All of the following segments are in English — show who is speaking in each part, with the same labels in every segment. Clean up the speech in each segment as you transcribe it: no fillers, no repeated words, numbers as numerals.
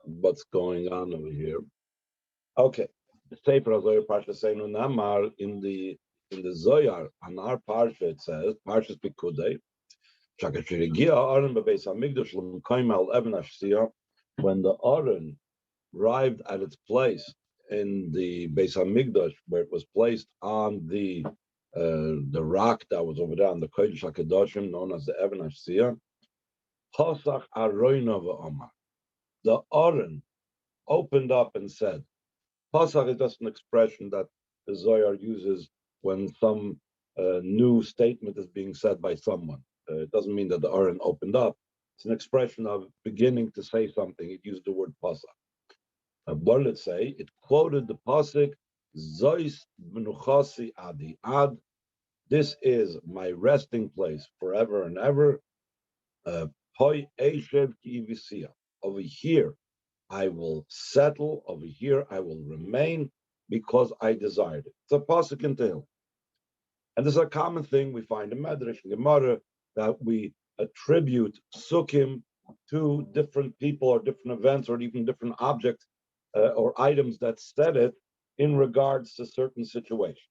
Speaker 1: what's going on over here. Okay, the Sefer Zohar Parsha Seinu Namar in the Zohar on our Parsha it says Parsha's Pekudai. Shakashirigia Aron Beis Hamikdash l'mkoim al Even Ashsiya. When the Aron arrived at its place in the Beis Hamikdash, where it was placed on the rock that was over there on the Kodesh HaKadoshim, known as the Even Ashsiya, Pasach Aroina v'Amar. The Aron opened up and said, Pasach is just an expression that the Zohar uses when some new statement is being said by someone. It doesn't mean that the Aron opened up. It's an expression of beginning to say something. It used the word Pasach. What did it say? It quoted the Pasuk, Zois v'nuchasi adi ad. This is my resting place forever and ever. Poi eshev ki ivisia. Over here, I will settle. Over here, I will remain because I desired it. It's a pasuk in Tehillim. And this is a common thing we find in Medrash and Gemara, that we attribute psukim to different people or different events or even different objects or items that said it in regards to certain situations.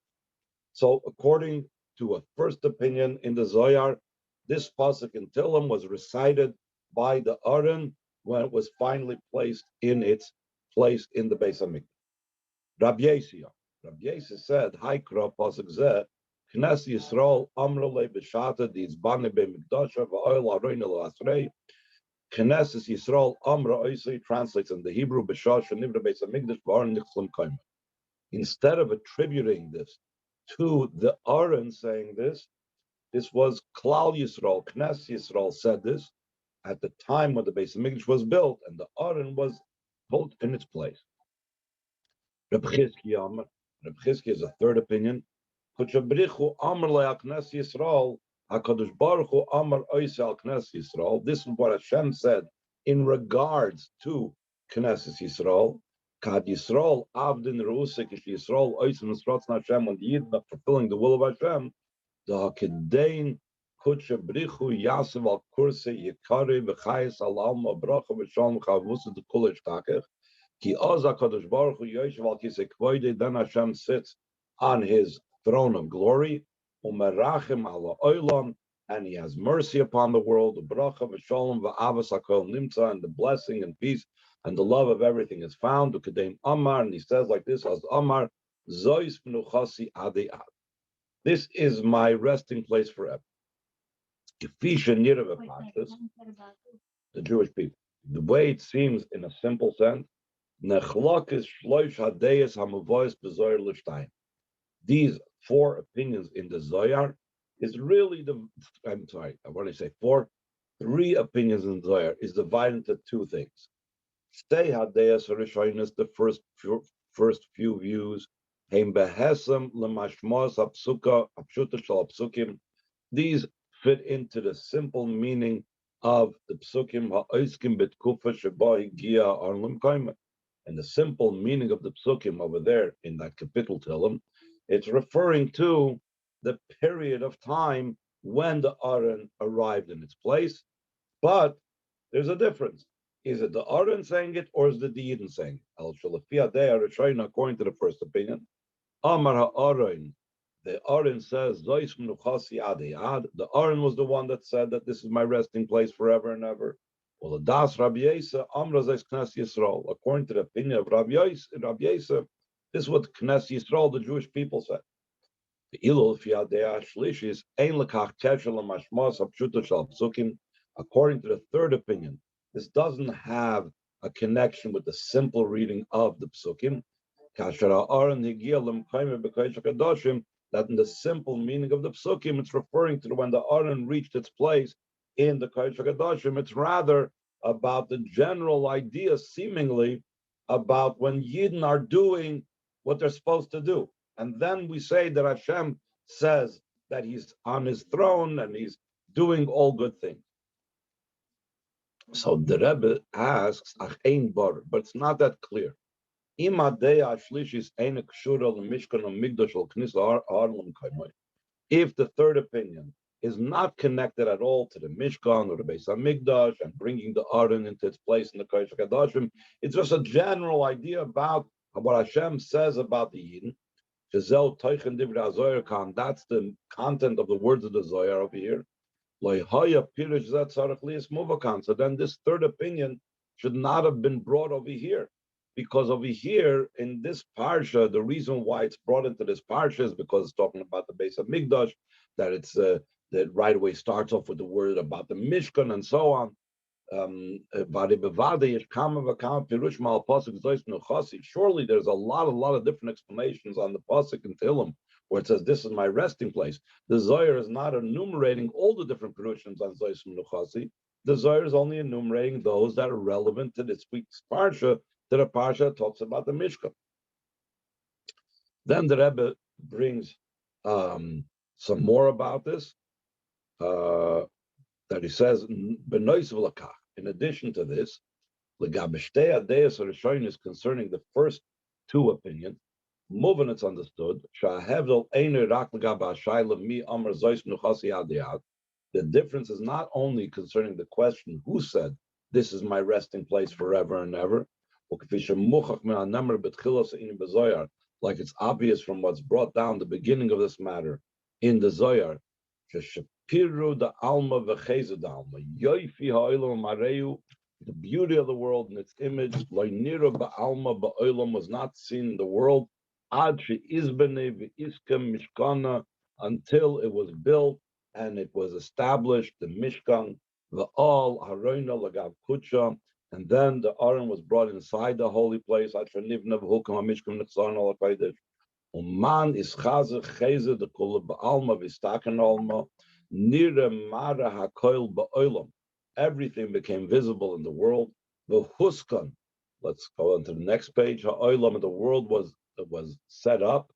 Speaker 1: So according to a first opinion in the Zohar, this pasuk in Tehillim was recited by the Aron when it was finally placed in its place in the Beis Hamikdash. Rabbi Yesi said, Haikra pasuk zeh, Knes Yisrael Amra le b'shata di'izbane be'mikdasha v'oil aroin l'asrei. Knesses Yisrael Amra Oisei translates in the Hebrew b'shah shenivra Beis Hamikdash v'aron nichlam kaima. Instead of attributing this to the Aron saying this was Klal Yisrael, Knes Yisrael said this at the time when the Beis Hamikdash was built, and the Aron was put in its place. Reb Chizkiya is a third opinion. Kuchabrichu Amar le'al Knes Yisrael, HaKadosh Baruch Hu Amar Oisei al Knes Yisrael. This is what Hashem said in regards to Knesset Yisrael. Kad Yisrael Avdin Reusik Ish Yisrael Oisem Nisrotzna Hashem, when the Yidden are fulfilling the will of Hashem, the Hakedain Kuchabrichu Yasev al Kurse Yikari V'chayis al Alma Bracha V'shalom Chavusa the Kulish Takech. Ki Oz HaKadosh Baruch Hu Yoshev al Kisei Kvoide. Then Hashem sits on his throne of glory, umerachim ala oilam, and he has mercy upon the world. Bracha v'shalom v'avas hakol nimtza, and the blessing and peace and the love of everything is found. Ukedeim Amar, and he says like this: as Amar, zois v'nuchasi adi ad. This is my resting place forever. Gefisha nirav pashtus, the Jewish people. The way it seems in a simple sense, nechlokes shloish hadeyes hamavois b'zoyer l'shtayim. These four opinions in the Zohar is really three opinions in the Zohar is divided into two things. Stay Hadeyas Rishonis, the first few views, Heim Behesem Lemashmos Apsuka Apshuta Shal Apsukim. These fit into the simple meaning of the Psukim Ha'oiskim Betkufa Sheba Higia Arlim Kaima. And the simple meaning of the Psukim over there in that capital Tehillim, it's referring to the period of time when the Aron arrived in its place. But there's a difference. Is it the Aron saying it, or is it the Yidden saying it? According to the first opinion, Amar HaAron, the Aron says, the Aron was the one that said that this is my resting place forever and ever. Well, the Das Rabbi Yesa, Amra Zais Knes Yisrael. According to the opinion of Rabbi Yesa, this is what Knes Yisrael, the Jewish people, said. According to the third opinion, this doesn't have a connection with the simple reading of the psukim. That in the simple meaning of the psukim, it's referring to when the Aron reached its place in the Kodesh HaKadoshim. It's rather about the general idea, seemingly, about when Yidden are doing what they're supposed to do. And then we say that Hashem says that he's on his throne and he's doing all good things. So the Rebbe asks, but it's not that clear. If the third opinion is not connected at all to the Mishkan or the Beis Hamikdash and bringing the Aron into its place in the Kodesh HaKadoshim. It's just a general idea about what Hashem says about the Yidden. That's the content of the words of the Zohar over here. So then this third opinion should not have been brought over here. Because over here, in this parsha, the reason why it's brought into this parsha is because it's talking about the Beis Hamikdash, that it's that right away starts off with the word about the Mishkan and so on. Surely there's a lot of different explanations on the pasuk in Tehillim where it says, "This is my resting place." The Zohar is not enumerating all the different fruitions on Zois Menuchasi. The Zohar is only enumerating those that are relevant to this week's parsha. That a parsha talks about the Mishkan. Then the Rebbe brings some more about this. That he says, in addition to this, is concerning the first two opinions. Moving, it's understood. The difference is not only concerning the question who said, "This is my resting place forever and ever," like it's obvious from what's brought down the beginning of this matter in the Zohar. The beauty of the world and its image was not seen in the world until it was built and it was established, the Mishkan, and then the Aron was brought inside the holy place. Uman is chazer cheze the kol ba'alma v'staken alma nira mara hakoil ba'olam. Everything became visible in the world. The huskan. Let's go on to the next page. Ha'olam, the world was set up.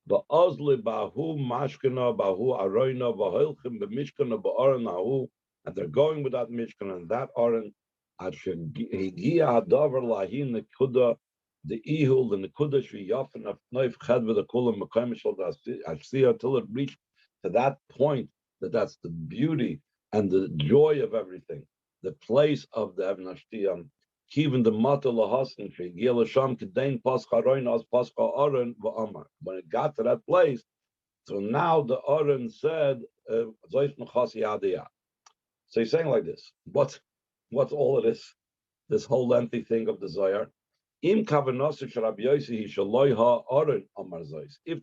Speaker 1: The ozli bahu mashkana bahu aroina ba'holchim b'mishkana ba'aron hahu, and they're going with that Mishkan and that Aron. Higia hadavar lahin nekuda. The ihul and the kudash yafen of knife chad with the kulam mekayimishal ashsiya till it reached to that point that's the beauty and the joy of everything, the place of the Evnashtiyam. Even the mata lahasin shegil sham kedain pascha roin as pascha Aron va'amar. When it got to that place, so now the Aron said, "Zois nechasi adiyah." So he's saying like this: what's all of this? This whole lengthy thing of the Zohar. If the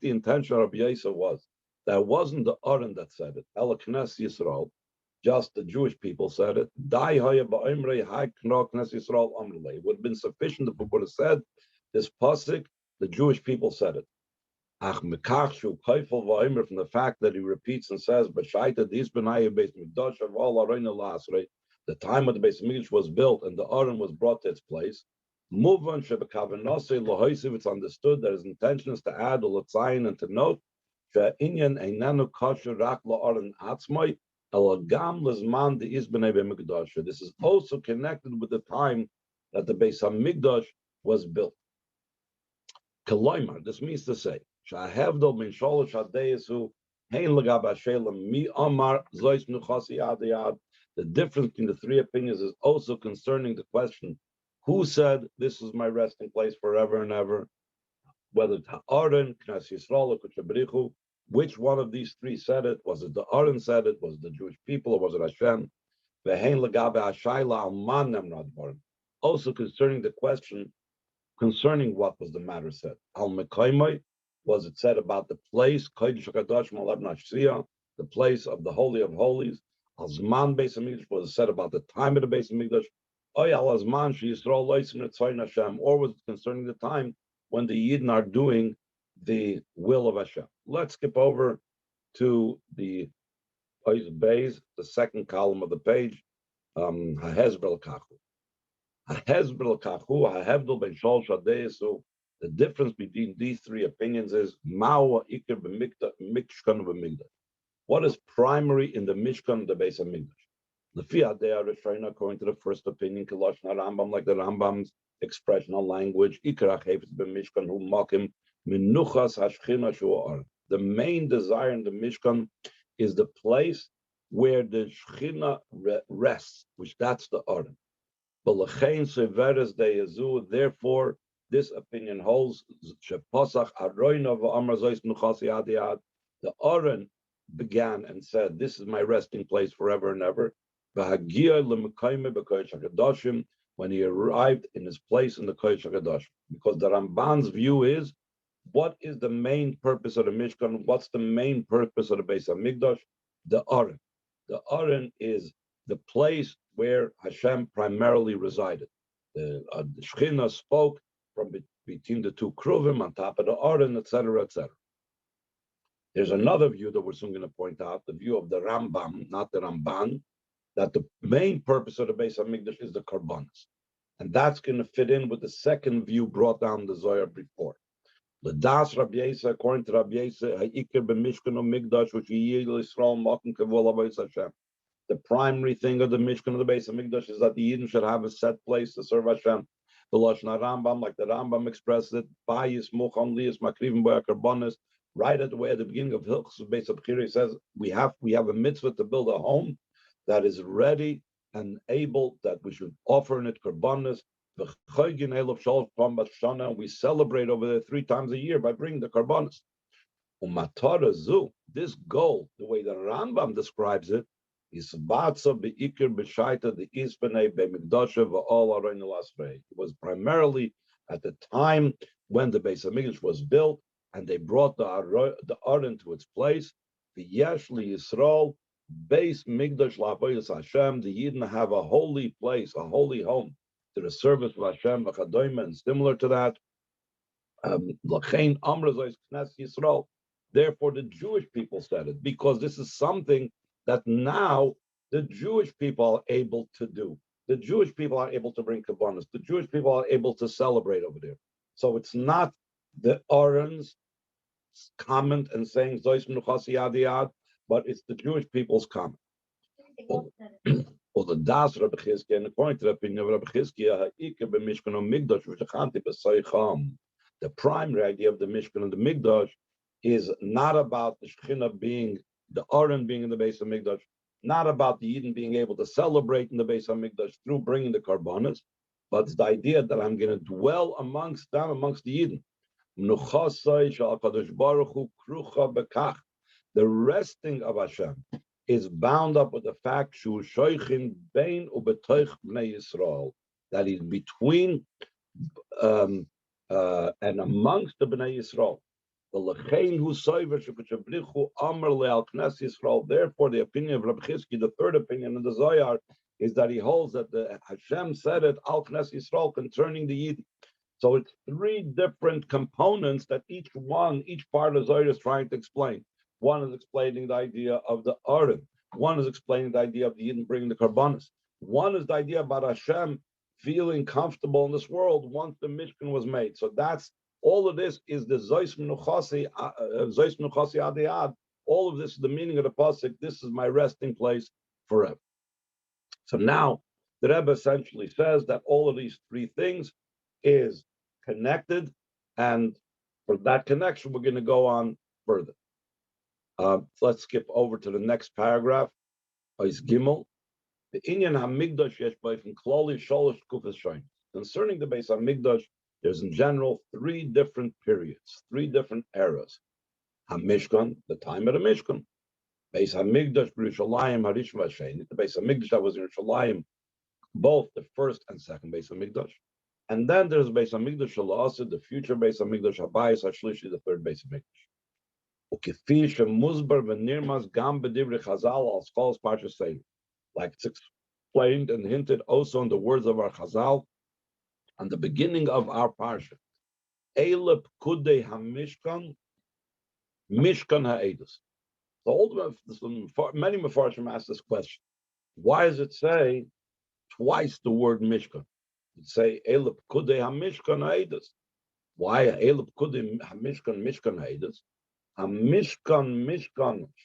Speaker 1: intention of Rabbi Yosef was that it wasn't the Aron that said it, Knes Yisrael, just the Jewish people said it, it would have been sufficient if it would have said this pasuk, the Jewish people said it. From the fact that he repeats and says, the time when the Beis Hamikdash was built and the Aron was brought to its place, it's understood that his intention is to add a latzayin and to note this is also connected with the time that the Beis Hamikdash was built. This means to say, the difference between the three opinions is also concerning the question, who said this is my resting place forever and ever? Whether it's Aron, Knes Yisrael, or Kuchabrichu, which one of these three said it? Was it the Aron said it? Was it the Jewish people, or was it Hashem? Also concerning the question, concerning what was the matter said. Was it said about the place, the place of the Holy of Holies? Alzman Beis Hamikdash, was it said about the time of the Beis Hamikdash? Or was it concerning the time when the Yidden are doing the will of Hashem? Let's skip over to the Beis, the second column of the page. The difference between these three opinions is what is primary in the Mishkan of the Beis Hamikdash? According to the first opinion, like the Rambam's expressional language, the main desire in the Mishkan is the place where the Shechina rests, which that's the Aron. Therefore, this opinion holds. The Aron began and said, "This is my resting place forever and ever." When he arrived in his place in the Kodesh HaKadosh, because the Ramban's view is, what is the main purpose of the Mishkan? What's the main purpose of the Beis Hamikdash? The Aron. The Aron is the place where Hashem primarily resided. The Shechina spoke from between the two Kruvim on top of the Aron, etc., etc. There's another view that we're soon going to point out, the view of the Rambam, not the Ramban, that the main purpose of the Beis Hamikdash is the Korbanos. And that's going to fit in with the second view brought down the Zohar before. The Das Rabbi Yesa, according to Rabbi Yesa, Ha'ikir b'Mishkan Mikdash, which Yisrael Makom Kavol Avodas Hashem. The primary thing of the Mishkan of the Beis Hamikdash is that the Yidden should have a set place to serve Hashem. The Lashon Rambam, like the Rambam expressed it, Bayis Mucham Lias Makrivim Boya Karbonis, right at the beginning of Hilchos Beis Abchira, he says we have a mitzvah to build a home that is ready and able, that we should offer in it Karbonis. We celebrate over there 3 times a year by bringing the Karbonis. This goal, the way the Rambam describes it, is it was primarily at the time when the Beis Hamikdash was built, and they brought the Aron to its place. The Yeshli Yisrael, Beis Hamikdash La'avodas Hashem, the Yidden have a holy place, a holy home to the service of Hashem, and similar to that. Therefore, the Jewish people said it, because this is something that now the Jewish people are able to do. The Jewish people are able to bring kabbanas. The Jewish people are able to celebrate over there. So it's not the Aron's comment and saying Zois Menuchas Yad Yad, but it's the Jewish people's comment. Or the Das Rabbi Chizkiah, and according to the opinion of Rabbi Chizkiah, the primary idea of the Mishkan and the Mikdash is not about the Shechina being, the Aron being in the Beis Hamikdash, not about the Yidden being able to celebrate in the Beis Hamikdash through bringing the Karbanos, but it's the idea that I'm going to dwell amongst them, amongst the Yidden. The resting of Hashem is bound up with the fact that he's between and amongst the Bnei Yisrael. Therefore, the opinion of Rabbi Chizki, the third opinion of the Zohar, is that he holds that the Hashem said it al Knesset Yisrael concerning the Yidden. So it's 3 different components that each part of Zohar is trying to explain. One is explaining the idea of the Aron. One is explaining the idea of the Yidden bringing the Karbanos. One is the idea about Hashem feeling comfortable in this world once the Mishkan was made. So that's all of this is the Zois Menuchasi Adiyad. All of this is the meaning of the pasuk. This is my resting place forever. So now the Rebbe essentially says that all of these 3 things is connected, and for that connection, we're going to go on further. Let's skip over to the next paragraph. Ois Gimel. The Inyan Hamikdash yesh b'ofen klali sholosh kufas shoyim. Concerning the Beis Hamikdash, there's in general 3 different periods, 3 different eras. HaMishkan, the time of the Mishkan. Beis Hamikdash, Yerushalayim, Harishon V'Hasheni. The Beis Hamikdash that was in Yerushalayim, both the first and second Beis Hamikdash. And then there's Beis Hamikdash Shalasa, the future Beis Hamikdash Habayis Hashlishi, the third Beis Hamikdash. Ukifi shemuzbar v'nirmas gam b'divrei Chazal al Scholas Parsha Seir. Like it's explained and hinted also in the words of our Chazal, on the beginning of our Parsha. Eile Pekudai HaMishkan, Mishkan HaEdus. Many Mefarshim ask this question. Why does it say twice the word Mishkan? It say Eile Pekudai HaMishkan HaEdus. Why Eile Pekudai HaMishkan, Mishkan HaEdus? Mishkan,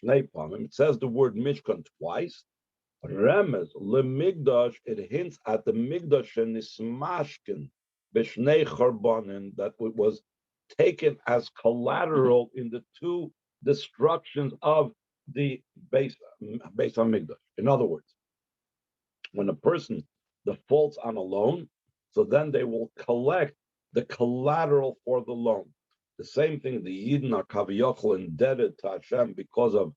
Speaker 1: Shnei Pamim. It says the word Mishkan twice. Remez leMikdash, it hints at the Mikdash and Nismashkin b'shnei Charbanim, that it was taken as collateral in the 2 destructions of the Beis Hamikdash. In other words, when a person defaults on a loan, so then they will collect the collateral for the loan. The same thing, the Yidden are kaviyachol indebted to Hashem because of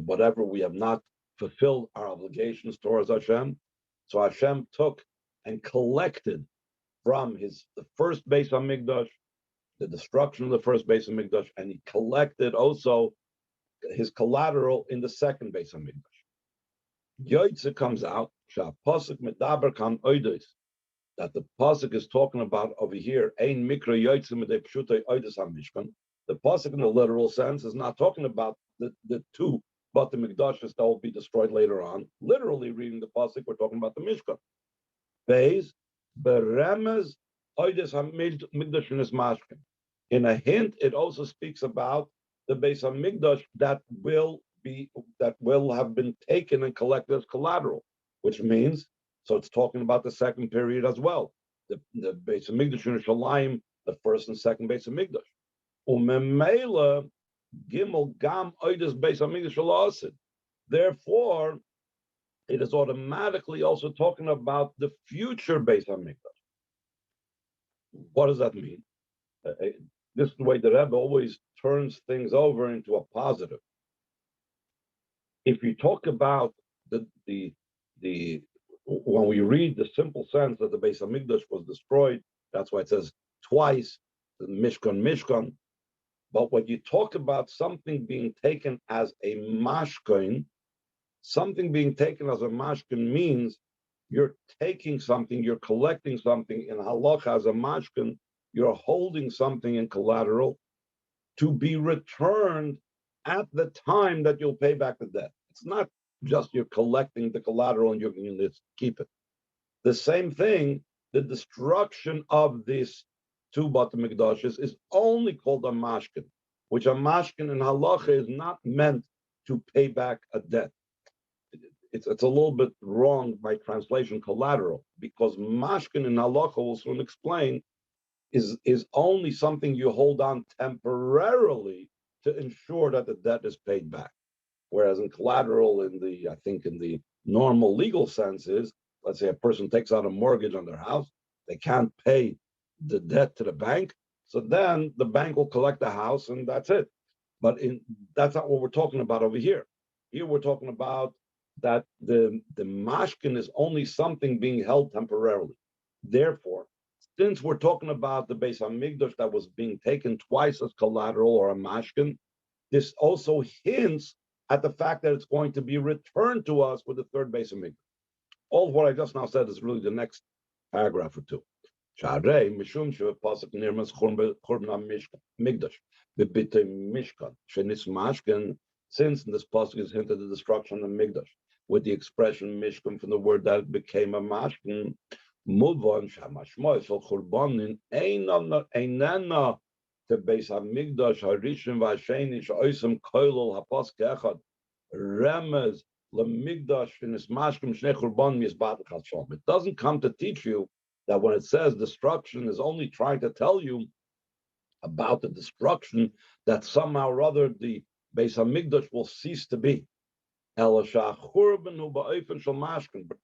Speaker 1: whatever we have not fulfilled our obligations towards Hashem. So Hashem took and collected from the first Beis Hamikdash, the destruction of the first Beis Hamikdash, and he collected also his collateral in the second Beis Hamikdash. Yoitze comes out, pasuk medaber kam oidos, that the pasuk is talking about over here. Ein mikra yoitze medei pshutei oidos MIshkan. The pasuk in the literal sense is not talking about the two Beit Hamikdashes that will be destroyed later on. Literally reading the pasuk, we're talking about the Mishkan. Beis beremez oidos Hamikdash in his mashkan. In a hint, it also speaks about the Beis Hamikdash that will have been taken and collected as collateral, which means, so it's talking about the second period as well. The Beis Hamikdash in Yerushalayim, the first and second Beis Hamikdash. Umemela gimel gam oides Beis Hamikdash alasid. Therefore, it is automatically also talking about the future Beis Hamikdash. What does that mean? This is the way the Rebbe always turns things over into a positive. If you talk about the when we read the simple sense that the Beis Hamikdash was destroyed, that's why it says twice the Mishkan. But when you talk about something being taken as a mashkan, something being taken as a mashkan means you're taking something, you're collecting something in halacha as a mashkan, you're holding something in collateral to be returned at the time that you'll pay back the debt. It's not just you're collecting the collateral and you're going to keep it. The same thing, the destruction of these two Beit Hamikdashes is only called a mashkan, which a mashkan in halacha is not meant to pay back a debt. It's a little bit wrong by translation, collateral, because mashkan in halacha, we'll soon explain, is only something you hold on temporarily to ensure that the debt is paid back. Whereas in collateral, in the normal legal sense is, let's say a person takes out a mortgage on their house, they can't pay the debt to the bank, so then the bank will collect the house and that's it. But that's not what we're talking about over here. Here we're talking about that the mashkin is only something being held temporarily. Therefore, since we're talking about the Beis Hamikdash that was being taken twice as collateral or a mashkin, this also hints at the fact that it's going to be returned to us with the third Beis Hamikdash. All of what I just now said is really the next paragraph or two. Mishum pasuk nirmas churban Hamikdash b'bitei Mishkan shenis mashkin. Since in this pasuk is hinted the destruction of Mikdash with the expression Mishkan from the word that it became a mashkin. Muvon shamashmoy so churbanin einana to Beis Hamikdash harishon v'asheni she'oisem koilol hapas keachad remez lemikdash v'nis mashkim shnei churban mizbat chashalom. It doesn't come to teach you that when it says destruction is only trying to tell you about the destruction that somehow or other the Beis Hamikdash will cease to be. But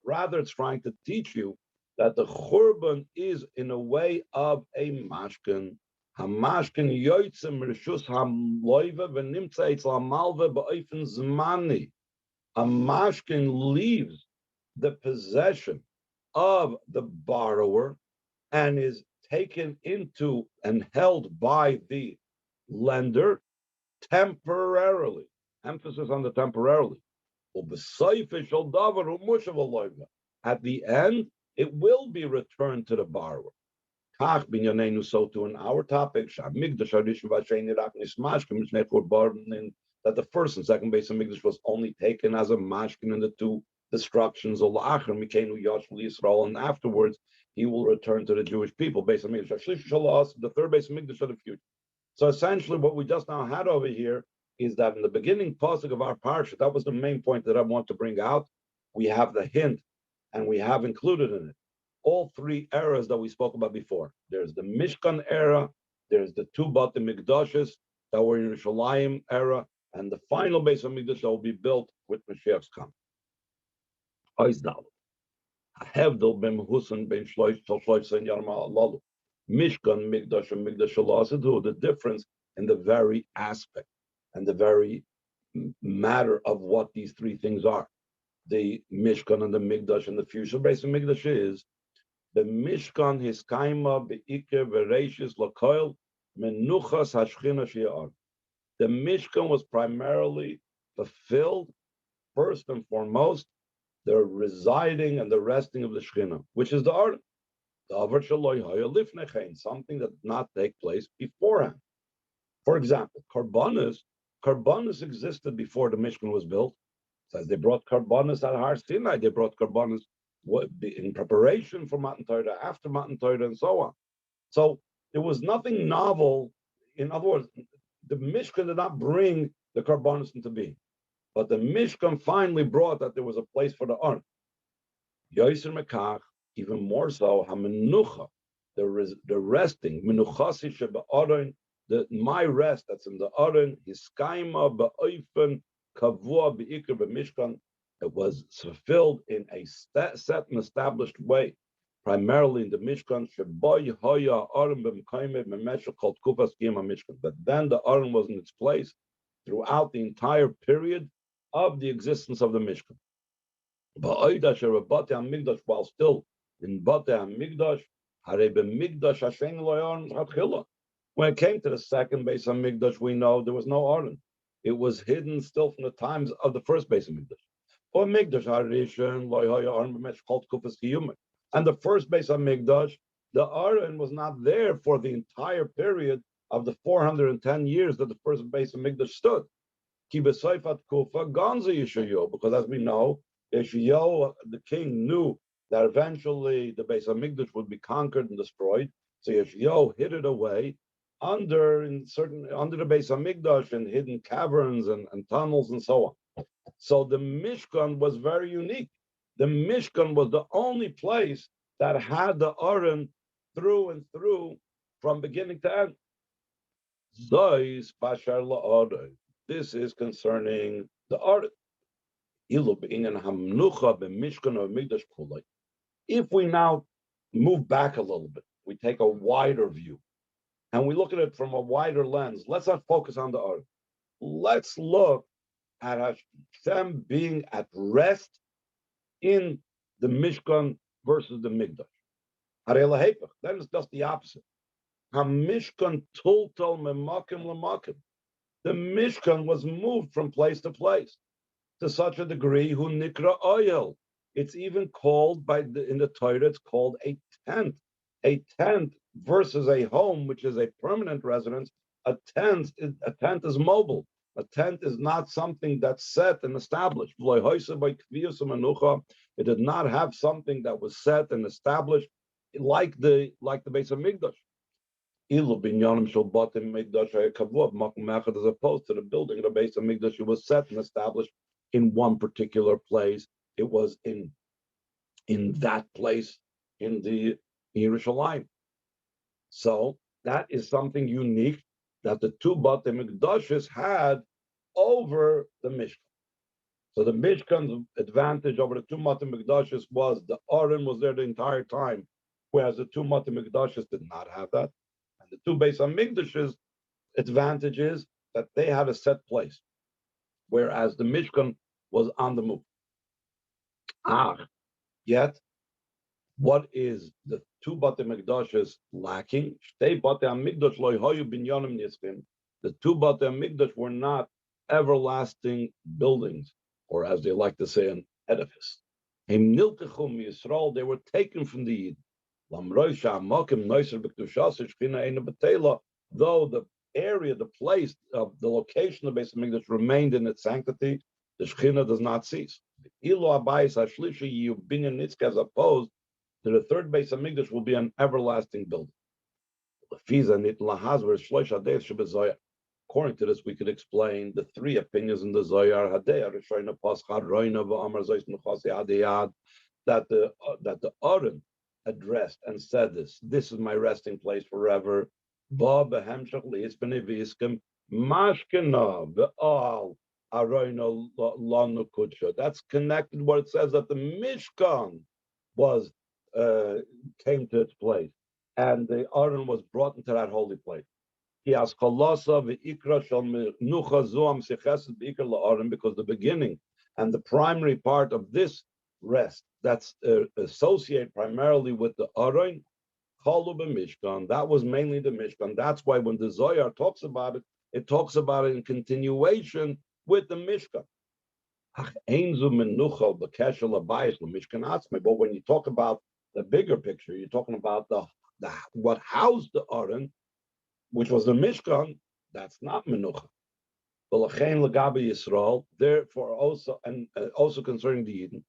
Speaker 1: rather it's trying to teach you that the churban is in a way of a mashkin. Hamashkin yoytzem rishus hamloive v'nimtza etzel hamalve ba'ofen zmani. A mashkin leaves the possession of the borrower and is taken into and held by the lender temporarily. Emphasis on the temporarily. At the end, it will be returned to the borrower. So too in our topic, that the first and second Beis Hamikdash was only taken as a mashkin in the two destructions, and afterwards he will return to the Jewish people. Beis Hamikdash, the third Beis Hamikdash of the future. So essentially, what we just now had over here is that in the beginning pasuk of our parsha, that was the main point that I want to bring out. We have the hint, and we have included in it all three eras that we spoke about before. There's the Mishkan era, there's the two Beit Hamikdashes that were in Yerushalayim era, and the final Beis Hamikdash that will be built with Mashiach's coming. Oizdal. Hevdel ben Husan ben Shloish Tol Shloish Sen Yarma Lalu. Mishkan Mikdash and Mikdash Shalasidu. The difference in the very aspect and the very matter of what these three things are. The Mishkan and the Mikdash and the future Beis Hamikdash is the Mishkan Hiskaima Beike Vereshis Lakoil Menuchas Hashchina Shi'ar. The Mishkan was primarily fulfilled, first and foremost, the residing and the resting of the Shechina, which is the Aron. Something that did not take place beforehand. For example, Karbonis existed before the Mishkan was built. As they brought Karbonis at Har Sinai, they brought Karbonis in preparation for Matan Torah, after Matan Torah, and so on. So there was nothing novel. In other words, the Mishkan did not bring the Karbonis into being. But the Mishkan finally brought that there was a place for the Aron. Yoiser Mekach, even more so, HaMenucha, the resting, Menuchasi Sheba Aron, my rest that's in the Aron, Hiskaima Ba'oifen Kavua Be'ikr Be'Mishkan. It was fulfilled in a set and established way, primarily in the Mishkan. Sheboy Hoya Aron B'Mekayme B'Meshach called Kufas Kiyama Mishkan. But then the Aron was in its place throughout the entire period of the existence of the Mishkan. While still in Bate Hamikdash, when it came to the second Beis Hamikdash, we know there was no Aron. It was hidden still from the times of the first Beis Hamikdash. And the first Beis Hamikdash, the Aron was not there for the entire period of the 410 years that the first Beis Hamikdash stood. Because as we know, Yeshayahu, the king, knew that eventually the Beis Hamikdash would be conquered and destroyed. So Yeshayahu hid it away under the Beis Hamikdash in hidden caverns and tunnels and so on. So the Mishkan was very unique. The Mishkan was the only place that had the Aron through and through from beginning to end. This is concerning the Aron. If we now move back a little bit, we take a wider view, and we look at it from a wider lens. Let's not focus on the Aron. Let's look at Hashem being at rest in the Mishkan versus the Mikdash. Then it's just the opposite. HaMishkan tultal memakim lemakim. The Mishkan was moved from place to place to such a degree, hu nikra oyel. It's even called in the Torah, it's called a tent. A tent versus a home, which is a permanent residence. A tent is mobile. A tent is not something that's set and established. It did not have something that was set and established like the Beis Hamikdash. As opposed to the building of the Beis Hamikdash, it was set and established in one particular place. It was in that place in the Yerushalayim. So that is something unique that the two Bate Mikdashes had over the Mishkan. So the Mishkan's advantage over the two Bate Mikdashes was the Aron was there the entire time, whereas the two Bate Mikdashes did not have that. And the two Beis Hamikdashes' advantage is that they had a set place, whereas the Mishkan was on the move. Yet, what is the two Bate Mikdashes lacking? The two Bate Hamikdash were not everlasting buildings, or as they like to say, an edifice. They were taken from the Yid. Though the area, the place, the location of Beis Hamikdash remained in its sanctity, the Shechina does not cease. As opposed to the third Beis Hamikdash will be an everlasting building. According to this, we could explain the three opinions in the Zohar that the Aron addressed and said this is my resting place forever. Mashkena ve'al Aron lanu kudsha. That's connected what it says that the Mishkan was came to its place, and the Aron was brought into that holy place. Because the beginning and the primary part of this rest that's associated primarily with the Aron, Mishkan, that was mainly the Mishkan. That's why when the Zohar talks about it, it talks about it in continuation with the Mishkan. But when you talk about the bigger picture, you're talking about the what housed the Aron, which was the Mishkan. That's not Menucha. Therefore, also and also concerning the Eden,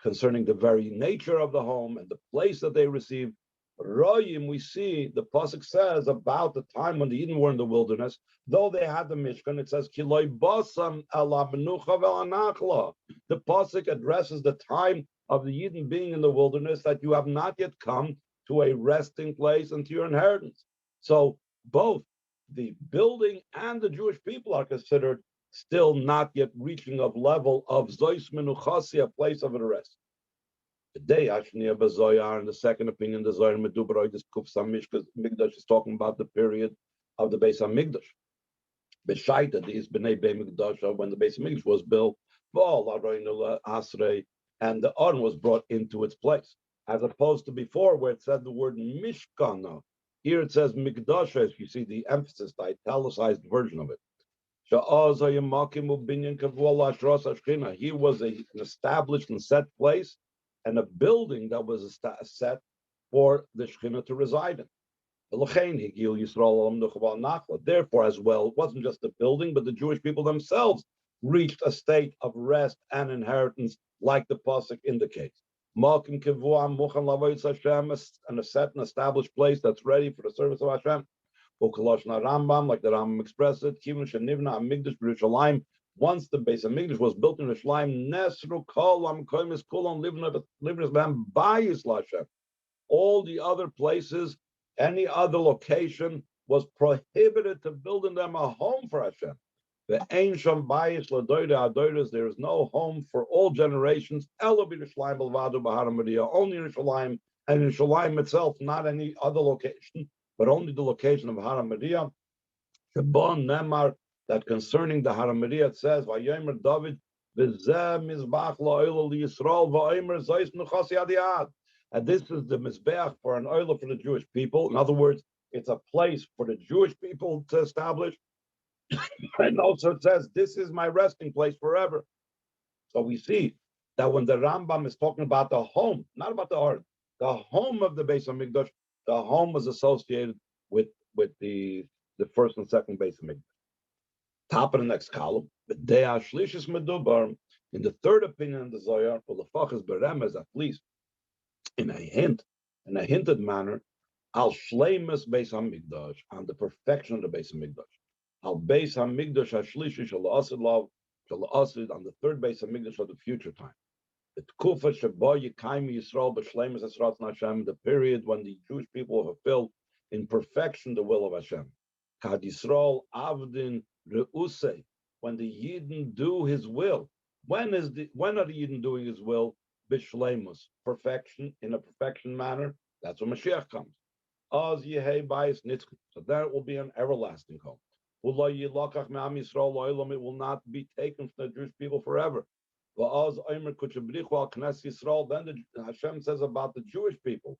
Speaker 1: concerning the very nature of the home and the place that they received. Royim, we see the pasuk says about the time when the Eden were in the wilderness, though they had the Mishkan, it says Kiloi basam ala menucha ve'anachla. The pasuk addresses the time of the Eden being in the wilderness, that you have not yet come to a resting place and to your inheritance. So both the building and the Jewish people are considered still not yet reaching of level of Zois Menuchasi, a place of rest. Today, Ashniya Bazoyar, in the second opinion, the Zoyar Medubaroi, this Kufsa Mikdash is talking about the period of the Beis Hamikdash. Beshaita, these Bnei Mikdash, when the Beis Hamikdash was built, and the Aron was brought into its place, as opposed to before where it said the word Mishkana. Here it says Mikdash, as you see the emphasis, the italicized version of it. He was an established and set place, and a building that was set for the Shekhinah to reside in. Therefore, as well, it wasn't just the building, but the Jewish people themselves reached a state of rest and inheritance, like the pasuk indicates. And a set and established place that's ready for the service of Hashem. Rambam, like the Rambam expressed it, once the Beis Hamikdash was built in Yerushalayim, Nesru Kol Amkoimis Kulon Livnas Bam Baish Lashem. All the other places, any other location, was prohibited to build in them a home for Hashem. The ancient Baish Ladoida Adoidas, there is no home for all generations. Elo Yerushalayim Belvadu Bahar Maria, only Yerushalayim, and Yerushalayim itself, not any other location, but only the location of Har HaMoriah. Shabon Nemar, that concerning the Har HaMoriah, it says, Vayomer David, V'zeh Mizbach La'oila L'Yisrael, Va'omer Zois Nuchasi Adiyad. And this is the Mizbeach for an oil for the Jewish people. In other words, it's a place for the Jewish people to establish. And also it says, this is my resting place forever. So we see that when the Rambam is talking about the home, not about the art, the home of the Beis Hamikdash, the home was associated with the first and second Beis Hamikdash. Top of the next column, in the third opinion of the Zohar, for the Fachas Beremes, at least in a hinted manner, al shleimus Beis Hamikdash, on the perfection of the Beis Hamikdash, al Beis Hamikdash hashlishi shall asid on the third Beis Hamikdash of the future time. The period when the Jewish people fulfilled in perfection the will of Hashem. Kad Yisrael avdin reuse, when the Yidden do His will. When are the Yidden doing His will? Bishleimus, perfection, in a perfection manner. That's when Mashiach comes. Az yehei bayis nitzchus. So that will be an everlasting home. It will not be taken from the Jewish people forever. Then the Hashem says about the Jewish people,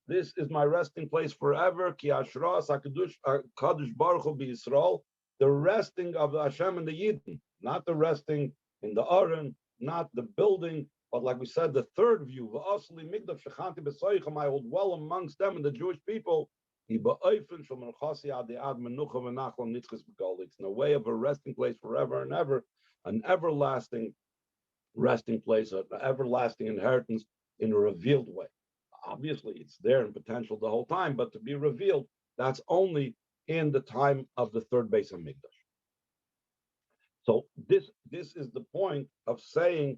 Speaker 1: this is my resting place forever. The resting of the Hashem and the Yidden, not the resting in the Aron, not the building, but like we said, the third view, I will dwell amongst them and the Jewish people. It's in a way of a resting place forever and ever, an everlasting resting place, an everlasting inheritance in a revealed way. Obviously, it's there in potential the whole time, but to be revealed, that's only in the time of the third Beis Hamikdash. So this is the point of saying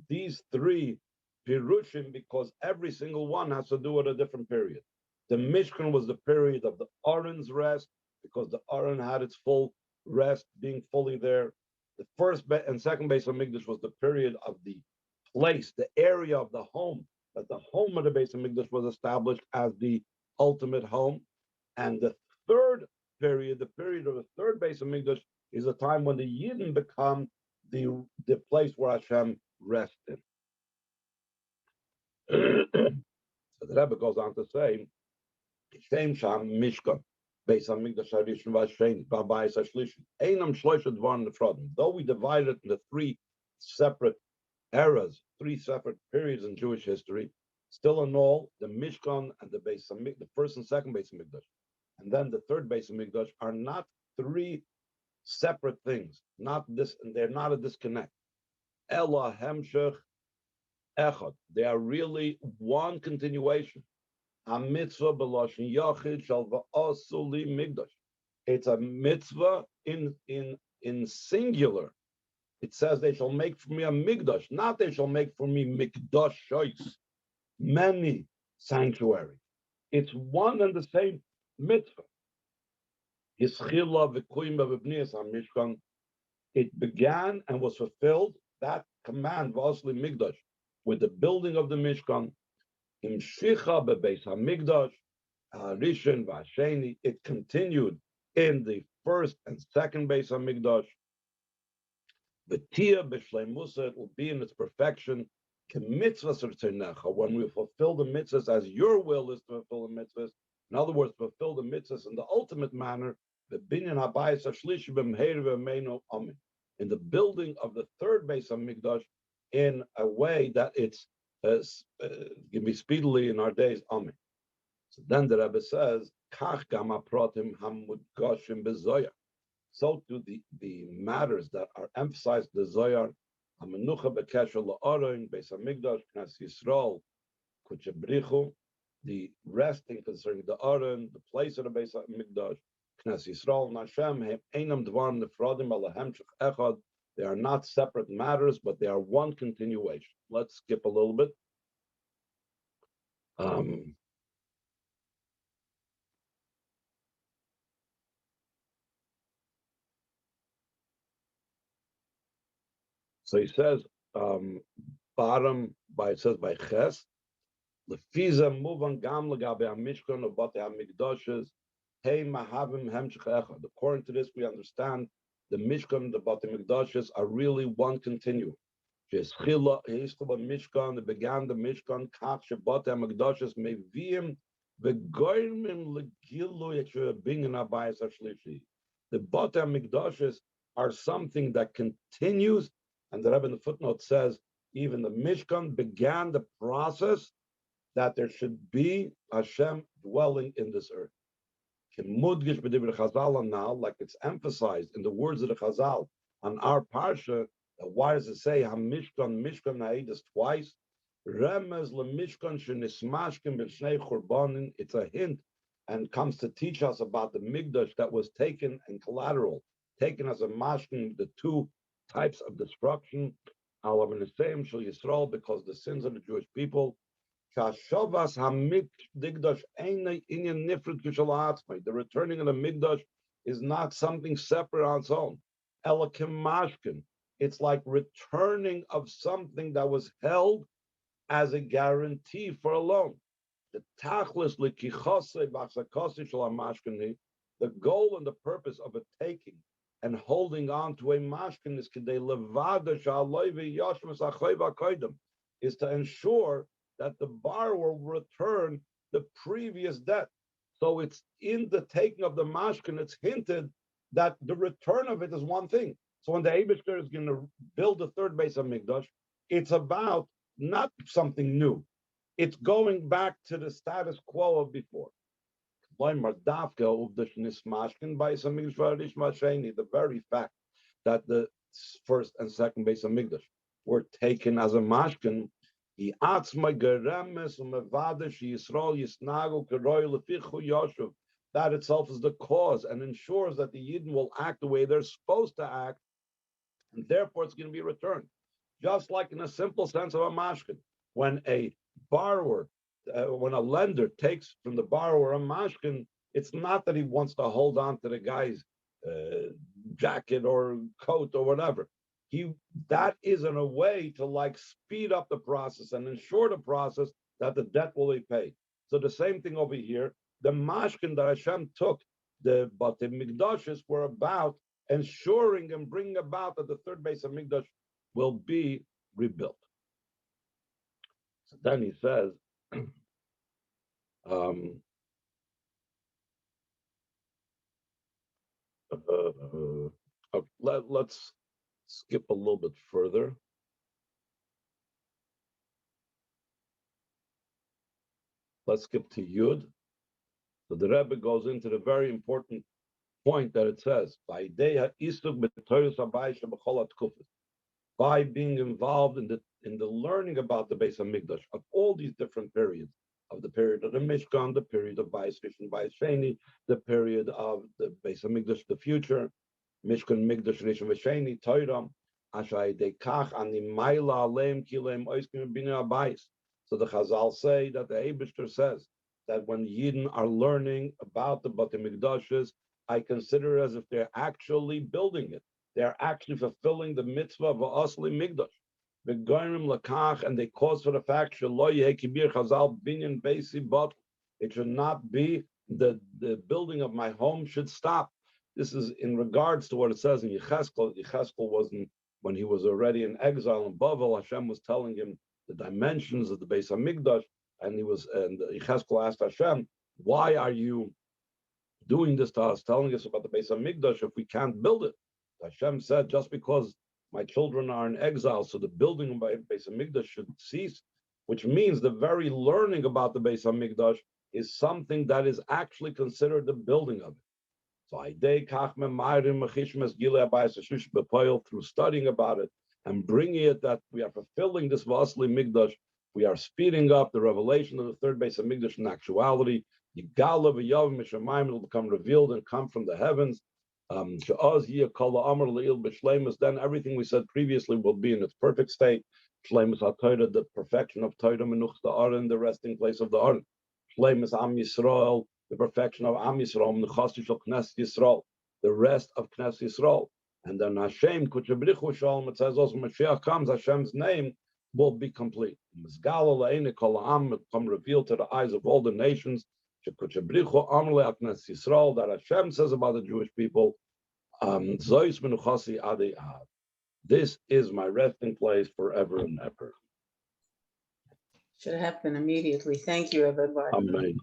Speaker 1: these three Pirushim, because every single one has to do with a different period. The Mishkan was the period of the Aron's rest, because the Aron had its full rest, being fully there. The first and second Beis Hamikdash was the period of the place, the area of the home, that the home of the Beis Hamikdash was established as the ultimate home. And the third period, the period of the third Beis Hamikdash, is a time when the Yidden become the place where Hashem rested. So the Rebbe goes on to say, Shem Sham Mishkan, Beis Hamikdash Harishon Vasheni, Baish Hamikdash. Einam Shloisha Dvarim Nefrodim. Though we divide it into three separate eras, three separate periods in Jewish history, still in all, the Mishkan and the Beis Hamikdash, the first and second Beis Hamikdash, and then the third Beis Hamikdash are not three separate things. Not this, and they're not a disconnect. Ela Hemshech Echad. They are really one continuation. A mitzvah b'loshen yachid shall va'asu li migdash. It's a mitzvah in singular. It says they shall make for me a migdash, not they shall make for me mikdash shois, many sanctuaries. It's one and the same mitzvah. It began and was fulfilled, that command, va'asu li migdash, with the building of the Mishkan. Imshicha beBeis Hamikdash, Rishon v'Hasheni. It continued in the first and second Beis Hamikdash. V'tia b'shleimusa, it will be in its perfection. K'mitzvahs tzornecha, when we fulfill the mitzvahs as your will is to fulfill the mitzvahs. In other words, fulfill the mitzvahs in the ultimate manner. V'binyan habayis hashlishi b'mheir v'meinu amin. In the building of the third Beis Hamikdash, in a way that it's can be speedily in our days. Amen. So then the Rebbe says, Kach gama protim hamudgashim bezoyar. So to the matters that are emphasized in the Zoyar, hamenucha bekesher la'aron, Beis Hamikdash, Knas Yisrael, kuchebrichu, the resting concerning the Aron, the place of the Beis Hamikdash, Knas Yisrael, Hashem, einam dvarim nefrodim alahem shech echad. They are not separate matters, but they are one continuation. Let's skip a little bit. So he says, bottom by it says by Ches, lefiza muvan gam legabe MIshkan of Bate Hamikdashes, hey mahavim hemshech echad. According to this, we understand the Mishkan and the Bate Hamikdashes are really one continuum. Mishkan, it began the Mishkan, Kach Bate Hamikdashes meviim v'goyrmim legilu binyan habayis hashlishi. The Bate Hamikdashes are something that continues, and the Rebbe in the footnote says, even the Mishkan began the process that there should be Hashem dwelling in this earth. Now, like it's emphasized in the words of the Chazal on our parsha, why does it say HaMishkan, Mishkan Ha'idus twice? Remez leMishkan shenismashkin b'shnei churbanin. It's a hint and comes to teach us about the Migdash that was taken and collateral, taken as a mashkin, the two types of destruction. Because the sins of the Jewish people. The returning of the Migdash is not something separate on its own. It's like returning of something that was held as a guarantee for a loan. The goal and the purpose of a taking and holding on to a mashkin is to ensure that the borrower will return the previous debt. So it's in the taking of the mashkin, it's hinted that the return of it is one thing. So when the Eibishter is going to build the third Beis Hamikdash, it's about not something new. It's going back to the status quo of before. The very fact that the first and second Beis Hamikdash were taken as a mashkin, that itself is the cause and ensures that the Yidden will act the way they're supposed to act, and therefore it's going to be returned. Just like in a simple sense of a mashkin. when a borrower, when a lender takes from the borrower a mashkin, it's not that he wants to hold on to the guy's jacket or coat or whatever. That is in a way to like speed up the process and ensure the process that the debt will be paid. So the same thing over here. The mashkin that Hashem took, the Batei Mikdashes were about ensuring and bringing about that the third Beis Hamikdash will be rebuilt. So then he says, let's skip a little bit further. Let's skip to Yud. So the Rebbe goes into the very important point that it says, by being involved in the learning about the Beis Hamikdash of all these different periods, of the period of the MIshkan, the period of Baish and Baish Sheni, the period of the Beis Hamikdash, the future, MIshkan, Mikdash, Rishon V'Sheni, Torah, Ashay Dekach, Ani Maila Aleim Kilem Oiskim Bina Abayis. So the Chazal say that the Eibishter says that when Yidden are learning about the Batei Mikdashes, I consider it as if they're actually building it. They're actually fulfilling the mitzvah of Asli Mikdash. The Goyim Lakach, and they cause for the fact it should not be the building of my home should stop. This is in regards to what it says in Yecheskel. Yecheskel wasn't, when he was already in exile in Bavel, Hashem was telling him the dimensions of the Beis Hamikdash, and Yecheskel asked Hashem, why are you doing this to us, telling us about the Beis Hamikdash if we can't build it? Hashem said, just because my children are in exile, so the building of Beis Hamikdash should cease, which means the very learning about the Beis Hamikdash is something that is actually considered the building of it. So through studying about it and bringing it that we are fulfilling this Vasli Mikdash, we are speeding up the revelation of the third Beis Hamikdash in actuality. It will become revealed and come from the heavens. Then everything we said previously will be in its perfect state. The perfection of Torah, Aron, the resting place of the Aron. Am Yisrael, the perfection of Am Yisrael, the rest of Knesset Yisrael. And then Hashem, it says also Mashiach comes, Hashem's name will be complete. Become revealed to the eyes of all the nations. That Hashem says about the Jewish people, this is my resting place forever and ever.
Speaker 2: Should happen immediately. Thank you, everybody.
Speaker 1: Amen.